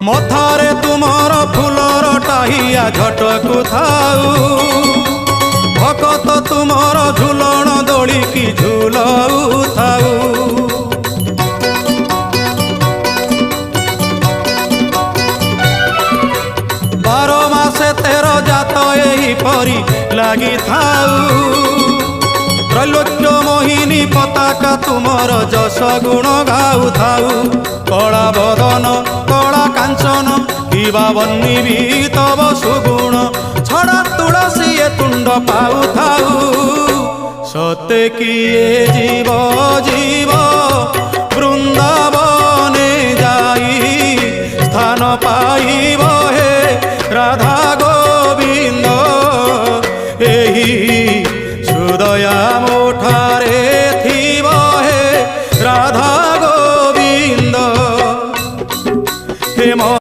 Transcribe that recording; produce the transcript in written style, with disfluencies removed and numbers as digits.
मथारे तुमर फूलर टाहिया झटकु थाऊ भकत तुमर झुलण दोड़ी की झुलऊ थाऊ। बारो मासे तेरो जात एही परी लागी थाऊ त्रैलोक्य मोहिनी पताका तुमर जस गुण गाऊ थाऊ। कला बदन कला कांचन किबा बन्नी भी तब सुगुण छड़ा तुलसी ए तुंड पाऊ थाऊ। सते किए जीव जीव वृंदावने जाई स्थान पाइब हे राधा।